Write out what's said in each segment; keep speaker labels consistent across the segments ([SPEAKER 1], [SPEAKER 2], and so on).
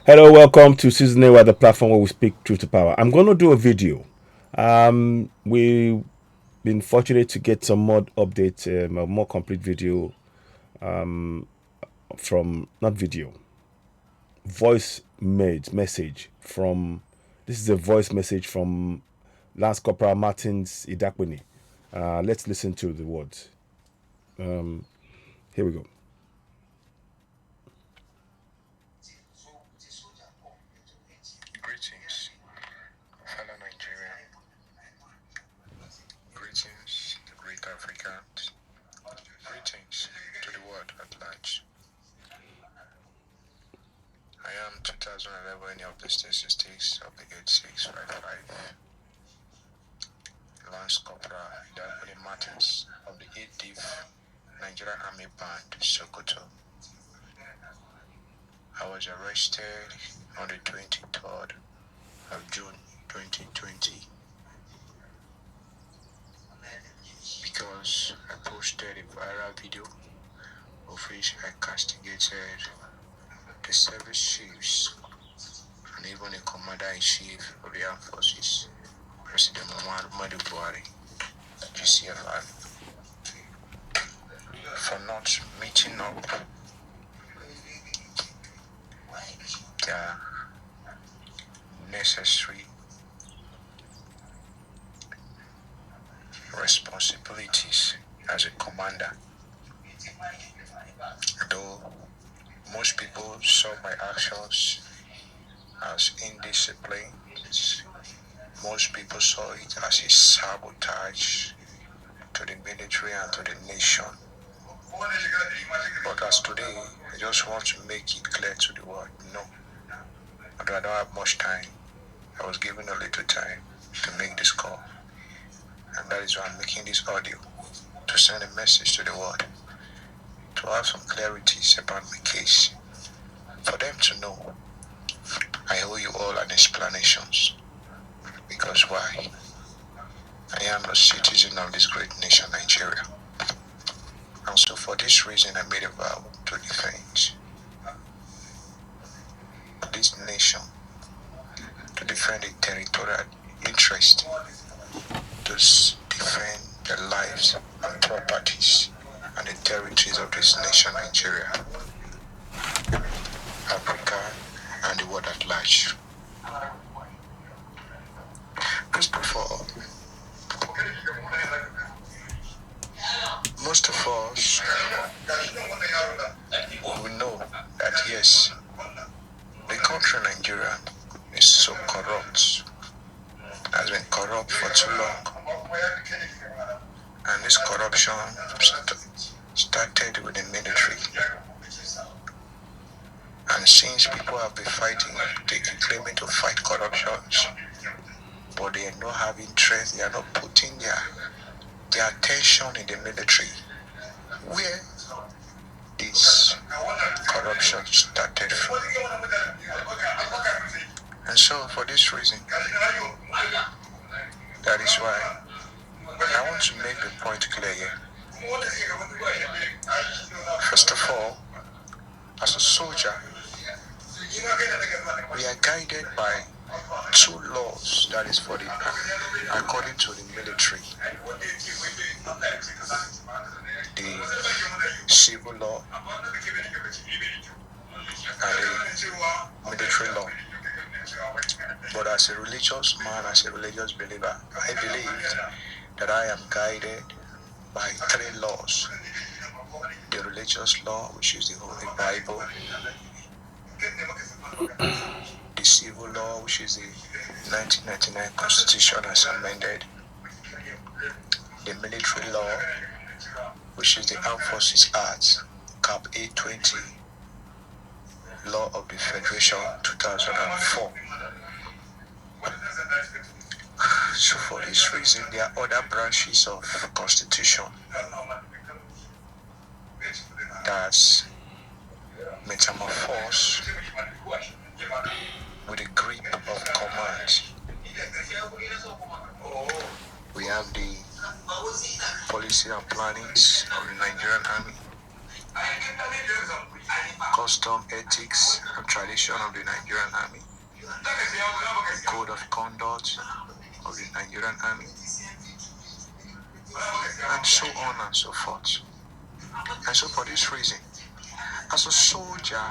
[SPEAKER 1] Hello, welcome to Season A, the platform where we speak truth to power. I'm going to do a video. We've been fortunate to get some more updates, a more complete video from, not video, voice message from, this is a voice message from Lance Corporal Martins Idakweni. Let's listen to the words. Here we go.
[SPEAKER 2] Greetings, fellow Nigerian. Greetings, the great Africans. Greetings to the world at large. I am 2011 of the statistics of the 8655. Lance Corporal Daphne Martins of the 8th Nigerian Army Band, Sokoto. I was arrested on the 23rd of June 2020 because I posted a viral video of which I castigated the service chiefs and even the commander-in-chief of the armed forces, President Muhammadu Buhari, GCFR, for not meeting up their necessary responsibilities as a commander. Though most people saw my actions as indiscipline, most people saw it as a sabotage to the military and to the nation. But as today, I just want to make it clear to the world, no. Although I don't have much time, I was given a little time to make this call. And that is why I'm making this audio, to send a message to the world, to have some clarities about my case, for them to know I owe you all an explanations. Because why? I am a citizen of this great nation, Nigeria. And so for this reason, I made a vow to defend this nation, to defend the territorial interest, to defend the lives and properties and the territories of this nation, Nigeria, Africa, and the world at large. First of all, most of us, we know that yes, the country Nigeria is so corrupt, has been corrupt for too long, and this corruption started with the military. And since people have been fighting, they keep claiming to fight corruptions, but they are not having interest, they are not putting their attention in the military, where this corruption started from. And so for this reason, that is why I want to make the point clear here. First of all, as a soldier, we are guided by two laws, that is for the, according to the military, the civil law and the military law. But as a religious man, as a religious believer, I believe that I am guided by three laws: the religious law, which is the Holy Bible; the civil law, which is the 1999 Constitution as amended; the military law, which is the Armed Forces Act, Cap 820, Law of the Federation 2004. So for this reason, there are other branches of Constitution that's metamorphosed with a grip of command. We have the policy and plannings of the Nigerian Army, custom ethics and tradition of the Nigerian Army, the code of conduct of the Nigerian Army, and so on and so forth. And so for this reason, as a soldier,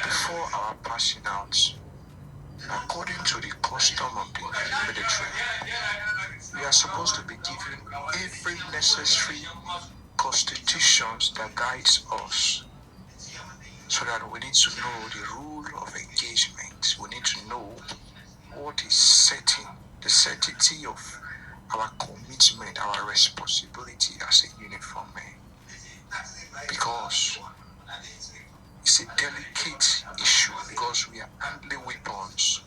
[SPEAKER 2] before our passing out, according to the custom of the military, we are supposed to be given every necessary constitutions that guides us, so that we need to know the rule of engagement. We need to know what is setting, the sanctity of our commitment, our responsibility as a uniform man. Because it's a delicate issue, because we are handling weapons.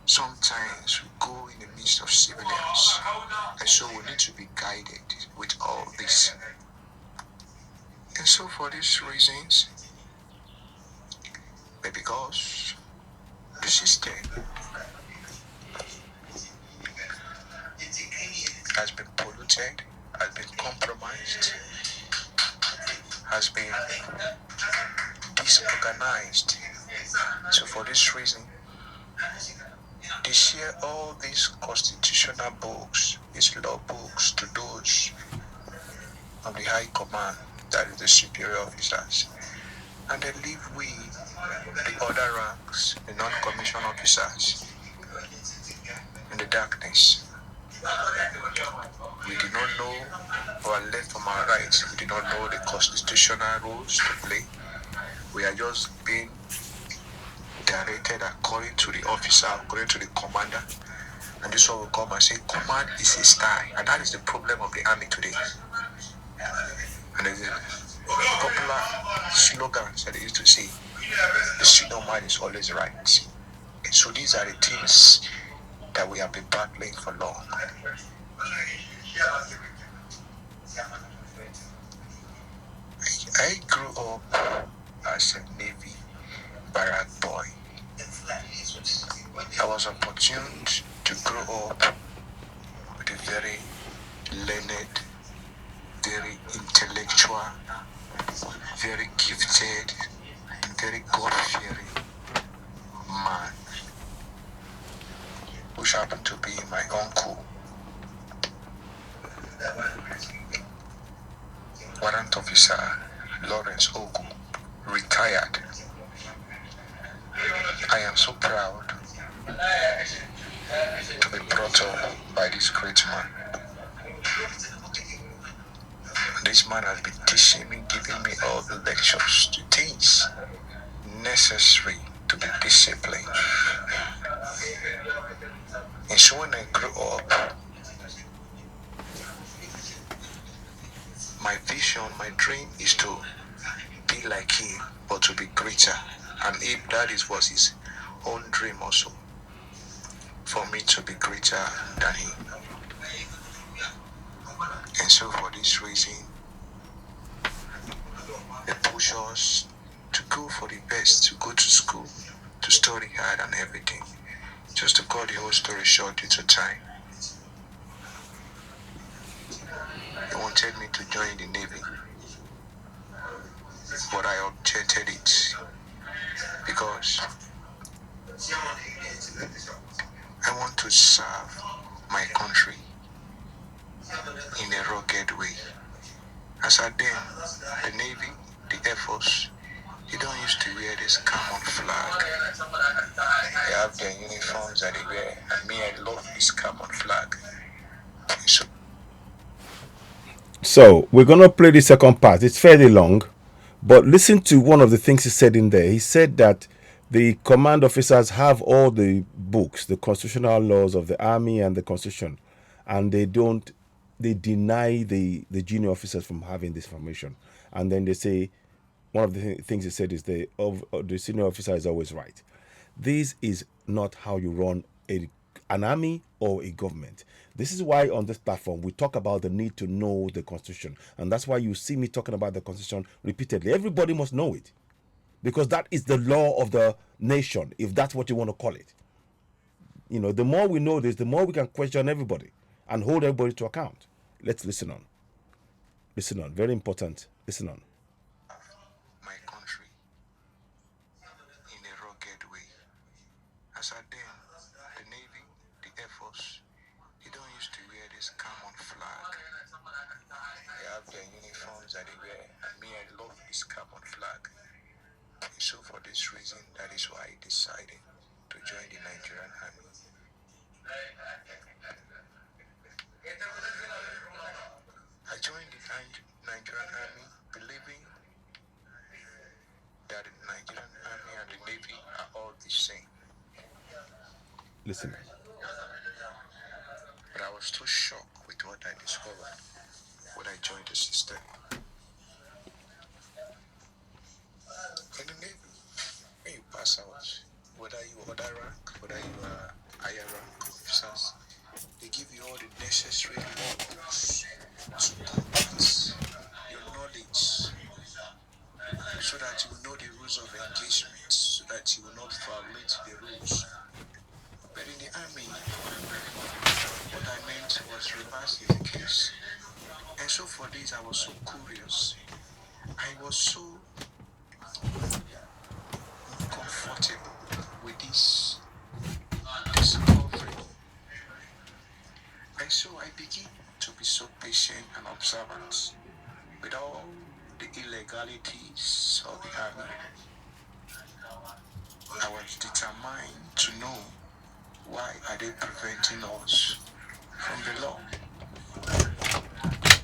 [SPEAKER 2] Sometimes we go in the midst of civilians, and so we need to be guided with all this. And so for these reasons, because the system has been polluted, has been compromised, has been disorganized. So for this reason, they share all these constitutional books, these law books, to those of the high command, that is the superior officers. And they leave we, the other ranks, the non-commissioned officers, in the darkness. We do not know our left from our right. We do not know the constitutional rules to play. We are just being directed according to the officer, according to the commander. And this one will come and say, command is a style. And that is the problem of the army today. And there's a popular slogan that they used to say, the senior man is always right. And so these are the things that we have been battling for long. I grew up as a Navy barrack boy. I was opportuned to grow up with a very learned, very intellectual, very gifted, and very God-fearing man, which happened to be my uncle, Warrant Officer Lawrence Ogu, retired. I am so proud to be brought up by this great man. This man has been teaching me, giving me all the lectures, the things necessary to be disciplined. And so when I grew up, my vision, my dream is to be like him, but to be greater. And if that was his own dream also, for me to be greater than him. And so for this reason, they push us to go for the best, to go to school, to study hard and everything. Just to cut the whole story short due to time. They wanted me to join the Navy, but I objected it because I want to serve my country in a rugged way. As at then, the Navy, the Air Force, they don't used to wear this common flag. They have their uniforms that they wear, and me, I love this common flag.
[SPEAKER 1] So we're gonna play the second part. It's fairly long, but listen to one of the things he said in there. He said that the command officers have all the books, the constitutional laws of the army and the constitution, and they don't. They deny the junior officers from having this information, and then they say one of the things he said is the senior officer is always right. This is not how you run an army or a government. This is why on this platform we talk about the need to know the constitution, and that's why you see me talking about the constitution repeatedly. Everybody must know it, because that is the law of the nation, if that's what you want to call it. You know, the more we know this, the more we can question everybody and hold everybody to account. Let's listen on. Listen on. Very important. Listen on.
[SPEAKER 2] My country for this reason, that is why I decided to join the Nigerian Army. I joined the Nigerian Army believing that the Nigerian Army and the Navy are all the same.
[SPEAKER 1] Listen.
[SPEAKER 2] But I was too shocked with what I discovered when I joined the system. In the Navy, when you pass out, whether you are other rank, whether you are higher rank officers, they give you all the necessary laws to combat your knowledge, so that you will know the rules of engagement, so that you will not violate the rules. But in the army, what I meant was reverse is the case. And so for this, I was so curious. I was so comfortable with this discovery. And so I began to be so patient and observant with all the illegalities of the army. I was determined to know why are they preventing us from the law.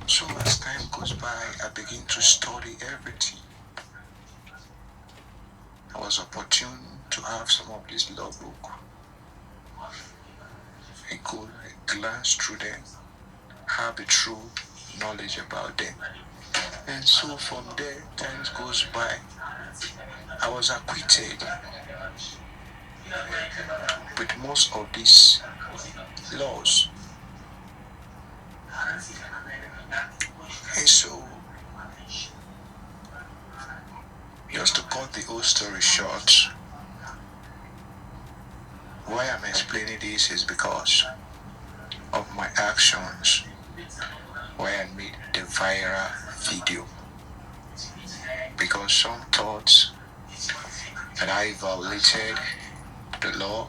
[SPEAKER 2] So as time goes by, I begin to study everything. I was opportune to have some of this law book. I could glance through them, have a true knowledge about them. And so from there, time goes by. I was acquitted with most of these laws. And so, just to cut the whole story short, why I'm explaining this is because of my actions, why I made the viral video. Because some thought that I violated the law,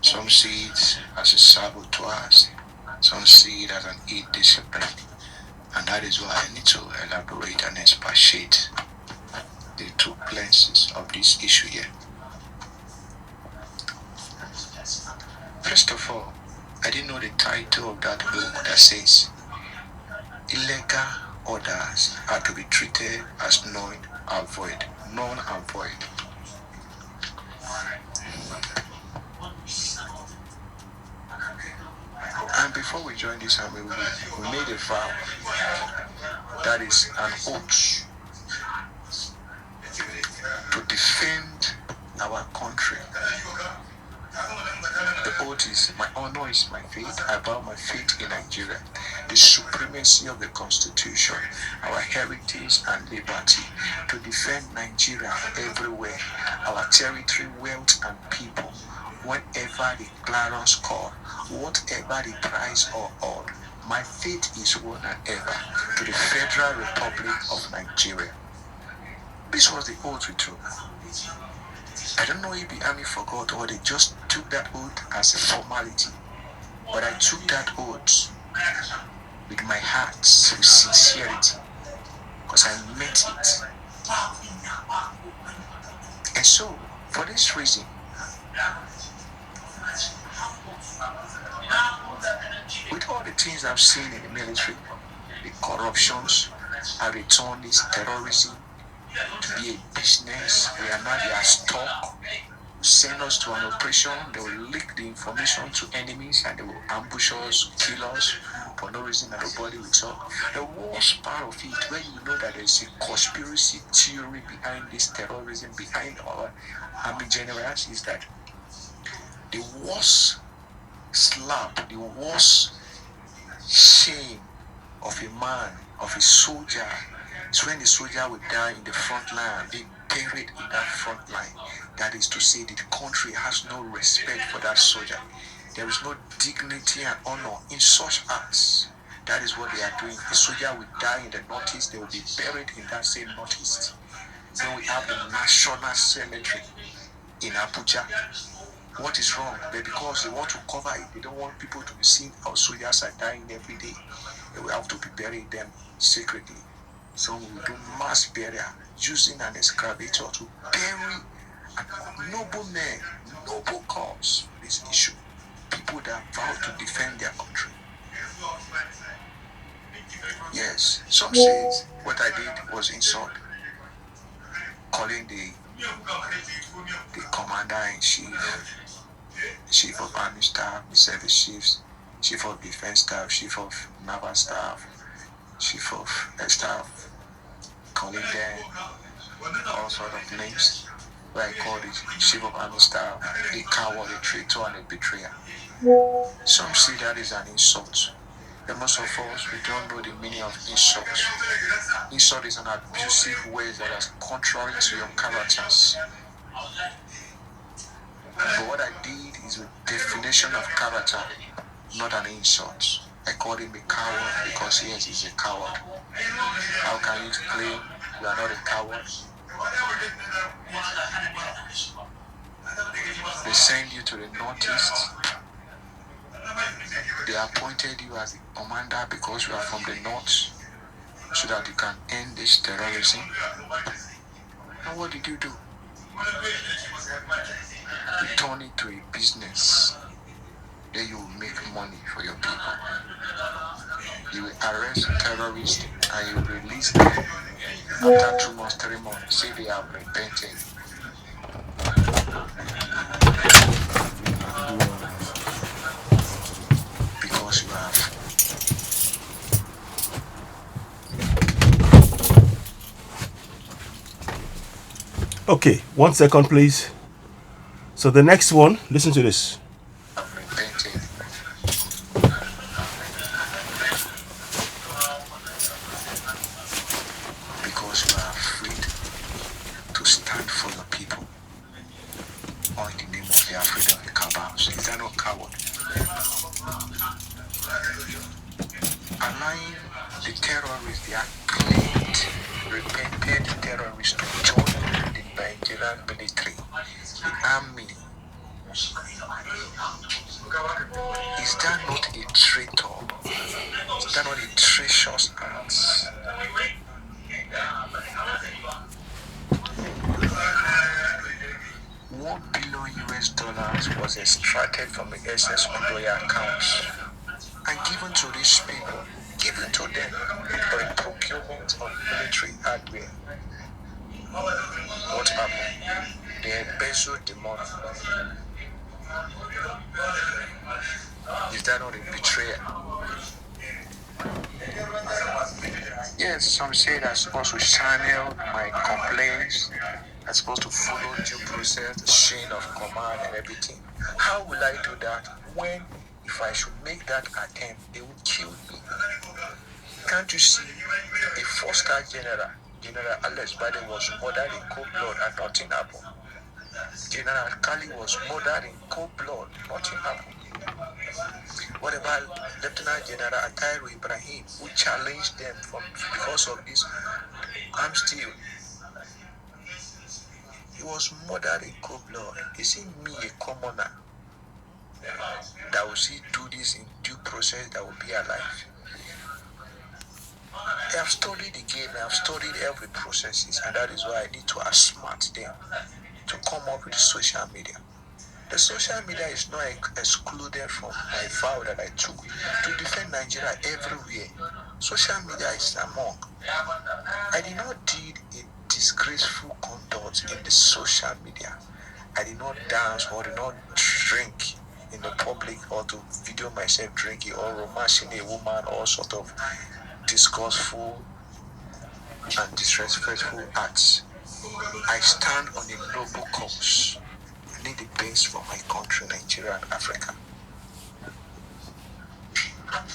[SPEAKER 2] some see it as a sabotage, some see it as an indiscipline. And that is why I need to elaborate and expatiate the two places of this issue here. First of all, I didn't know the title of that book that says illegal orders are to be treated as null and void. And before we joined this army, we made a vow, that is an oath, to defend our country. The oath is, my honor is my faith. I vow my faith in Nigeria, the supremacy of the Constitution, our heritage and liberty, to defend Nigeria everywhere, our territory, wealth and people, whenever the clarions call, whatever the price or odd. My faith is one and ever to the Federal Republic of Nigeria. This was the oath we took. I don't know if the army forgot or they just took that oath as a formality. But I took that oath with my heart, with sincerity, because I meant it. And so, for this reason, with all the things I've seen in the military, the corruptions, I returned this terrorism to be a business. We are not their stock. Send us to an operation, they will leak the information to enemies and they will ambush us, kill us for no reason that nobody will talk. The worst part of it, when you know that there is a conspiracy theory behind this terrorism, behind our army generals, is that the worst slap, the worst shame of a man, of a soldier, is when the soldier will die in the front line, being buried in that front line. That is to say, the country has no respect for that soldier. There is no dignity and honor in such acts. That is what they are doing. The soldier will die in the northeast, they will be buried in that same northeast. Then we have the National Cemetery in Abuja. What is wrong? But because they want to cover it, they don't want people to be seeing how soldiers are dying every day. They will have to be burying them secretly. Some will do mass burial using an excavator to bury a noble men, noble cause for this issue. People that vow to defend their country. Yes, some said what I did was insult. Calling the commander-in-chief, chief of army staff, the service chiefs, chief of defense staff, chief of naval staff, chief of air staff, calling them all sort of names. Where I call the chief of army staff a coward, a traitor, and a betrayer. Some see that is an insult. But most of us, we don't know the meaning of insult. Insult is an abusive word that is contrary to your characters. But what I did is a definition of character, not an insult. I called him a coward because yes, he's a coward. How can you claim you are not a coward? They send you to the northeast. They appointed you as the commander because you are from the north, so that you can end this terrorism. And what did you do? You turn it to a business. Then you will make money for your people. You will arrest terrorists and you will release them after 2 months, 3 months. Say they have repented. Because you have.
[SPEAKER 1] Okay, 1 second, please. So the next one, listen to this.
[SPEAKER 2] Repented. Because you are afraid to stand for your people. Or in the name of their freedom, the cabals. Is that not coward? Allowing the terrorists, the acclaimed, repented terrorists to join the Nigerian military, the army. Is that not a traitor? Is that not a treacherous act? $1 billion was extracted from the SS Odoya accounts and given to these people, given to them for the procurement of military hardware. What happened? They embezzled the money. Is that not a betrayal? Yes, some say that I'm supposed to channel my complaints. I'm supposed to follow due process, the chain of command and everything. How will I do that when, if I should make that attempt, they would kill me? Can't you see a 4-star general, General Alex Biden, was murdered in cold blood and nothing happened? General Kali was murdered in cold blood, nothing happened. What about Lieutenant General Attahiru Ibrahim, who challenged them because of this arm steal? He was murdered in cold blood. Is it me, a commoner, that will see do this in due process, that will be alive? I have studied the game, I have studied every processes, and that is why I need to outsmart them to come up with social media. The social media is not excluded from my vow that I took to defend Nigeria everywhere. Social media is among. I did not do a disgraceful conduct in the social media. I did not dance or did not drink in the public or to video myself drinking or romancing a woman, all sort of disgustful and disrespectful acts. I stand on a noble cause. I need the best for my country, Nigeria and Africa.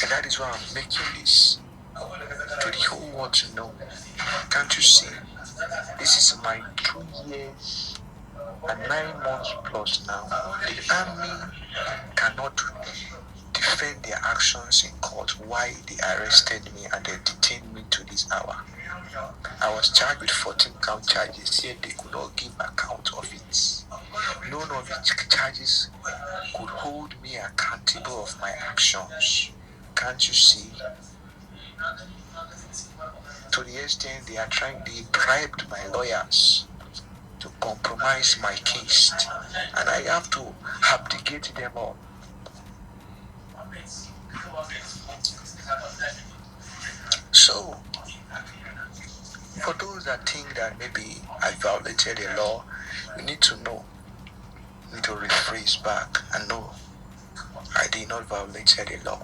[SPEAKER 2] And that is why I'm making this to the whole world to know. Can't you see? This is my 2 years and 9 months plus now. The army cannot defend their actions in court. Why they arrested me and they detained me to this hour. I was charged with 14 count charges, yet they could not give account of it. None of the charges could hold me accountable of my actions. Can't you see? to the extent they bribed my lawyers to compromise my case, and I have to abdicate them all. So, for those that think that maybe I violated the law, you need to know, you need to rephrase back and know I did not violate the law.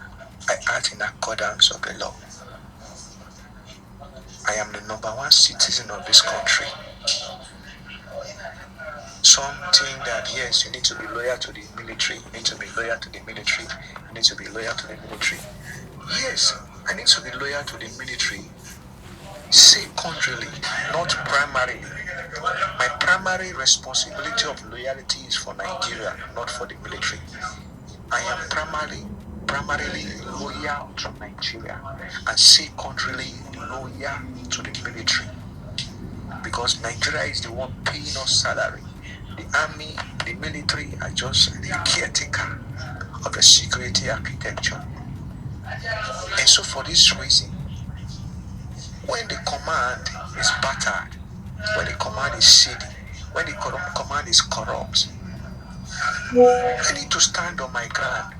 [SPEAKER 2] I act in accordance of the law. I am the number one citizen of this country. Some think that yes, you need to be loyal to the military, you need to be loyal to the military, you need to be loyal to the military. Yes, I need to be loyal to the military secondarily, not primarily. My primary responsibility of loyalty is for Nigeria, not for the military. I am primarily loyal to Nigeria and secondarily loyal to the military, because Nigeria is the one paying us salary. The army, the military are just the caretaker of the security architecture. And so for this reason, when the command is battered, when the command is shady, when the command is corrupt, I need to stand on my ground,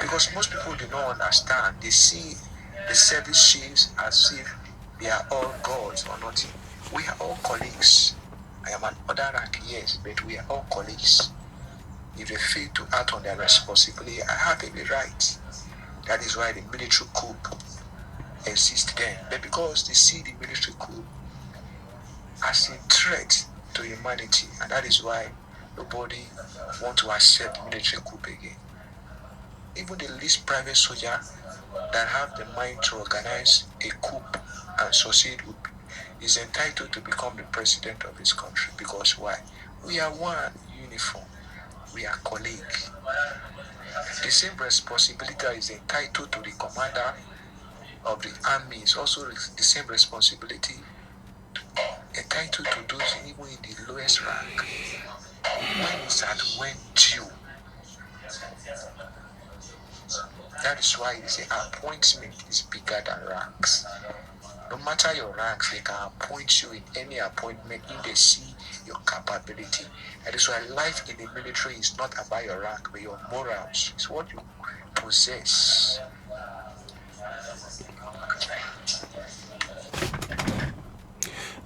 [SPEAKER 2] because most people do not understand. They see the service chiefs as if they are all gods or nothing. We are all colleagues. I am an other rank, yes, but we are all colleagues. If they fail to act on their responsibility, I have every right. That is why the military coup exists then. But because they see the military coup as a threat to humanity, and that is why nobody want to accept military coup again. Even the least private soldier that have the mind to organize a coup and succeed is entitled to become the president of this country. Because why? We are one uniform. We are colleagues. The same responsibility is entitled to the commander of the army is also the same responsibility entitled to those even in the lowest rank. When is that when due? That is why they say appointment is bigger than ranks. No matter your ranks, they can appoint you in any appointment if they see your capability. That is why life in the military is not about your rank, but your morals. It's what you possess.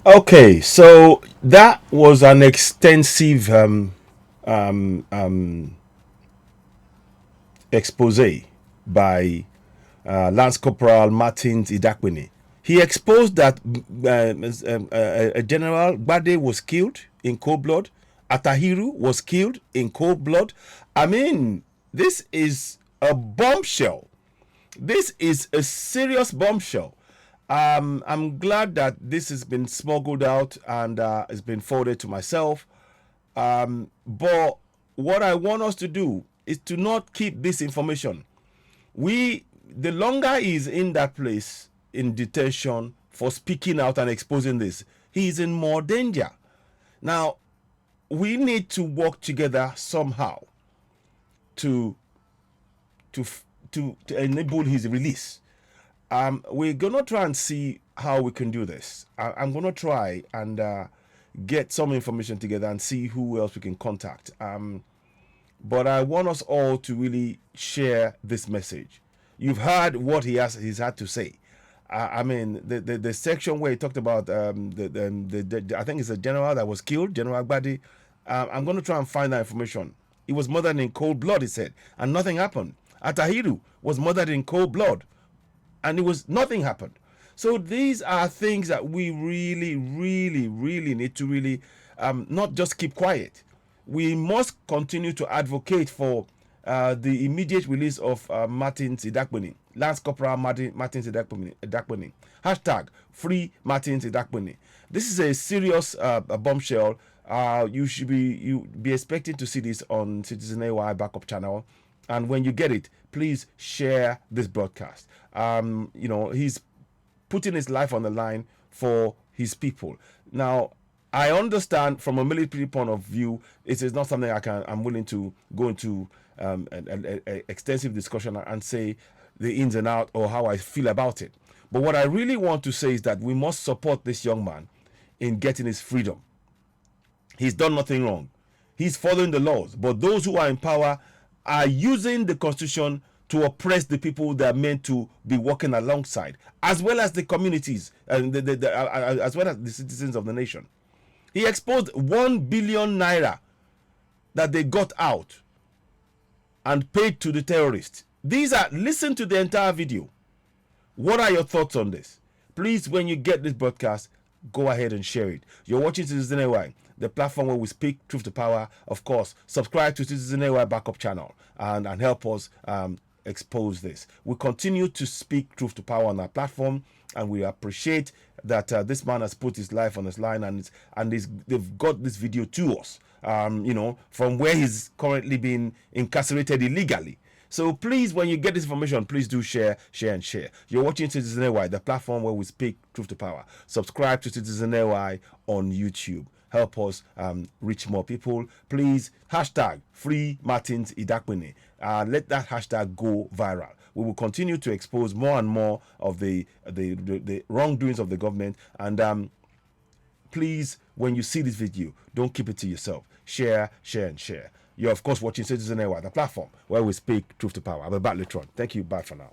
[SPEAKER 1] Okay, so that was an extensive expose by Lance Corporal Martins Idakwini. He exposed that General Gbade was killed in cold blood. Attahiru was killed in cold blood. I mean, this is a bombshell. This is a serious bombshell. I'm glad that this has been smuggled out and has been forwarded to myself. But what I want us to do is to not keep this information. The longer he's in that place in detention for speaking out and exposing this, he's in more danger. Now, we need to work together somehow to enable his release. We're gonna try and see how we can do this. I'm gonna try and get some information together and see who else we can contact. But I want us all to really share this message. You've heard what he's had to say. I mean, the section where he talked about I think it's a general that was killed, General Gbadi. I'm going to try and find that information. He was murdered in cold blood, he said, and nothing happened. Atahiru was murdered in cold blood, and nothing happened. So these are things that we really, really, really need to really not just keep quiet. We must continue to advocate for the immediate release of Martins Idakwini, Lance Corporal Martins Idakwini. Hashtag free Martins Idakwini. This is a serious bombshell. You should be expecting to see this on Citizen AY backup channel. And when you get it, please share this broadcast. He's putting his life on the line for his people. Now, I understand from a military point of view, it is not something I'm willing to go into an extensive discussion and say the ins and outs or how I feel about it. But what I really want to say is that we must support this young man in getting his freedom. He's done nothing wrong. He's following the laws. But those who are in power are using the constitution to oppress the people they are meant to be working alongside, as well as the communities and as well as the citizens of the nation. He exposed 1 billion naira that they got out and paid to the terrorists. Listen to the entire video. What are your thoughts on this? Please, when you get this broadcast, go ahead and share it. You're watching Citizen AY, the platform where we speak truth to power. Of course, subscribe to Citizen AY backup channel and help us expose this. We continue to speak truth to power on our platform, and we appreciate that this man has put his life on his line, and they've got this video to us, from where he's currently being incarcerated illegally. So please, when you get this information, please do share. You're watching Citizen AY, the platform where we speak truth to power. Subscribe to Citizen AY on YouTube. Help us reach more people. Please, hashtag Free Martins Idakpene. Let that hashtag go viral. We will continue to expose more and more of the wrongdoings of the government. And please, when you see this video, don't keep it to yourself. Share. You're, of course, watching Citizen AY, the platform where we speak truth to power. I'll be back later on. Thank you. Bye for now.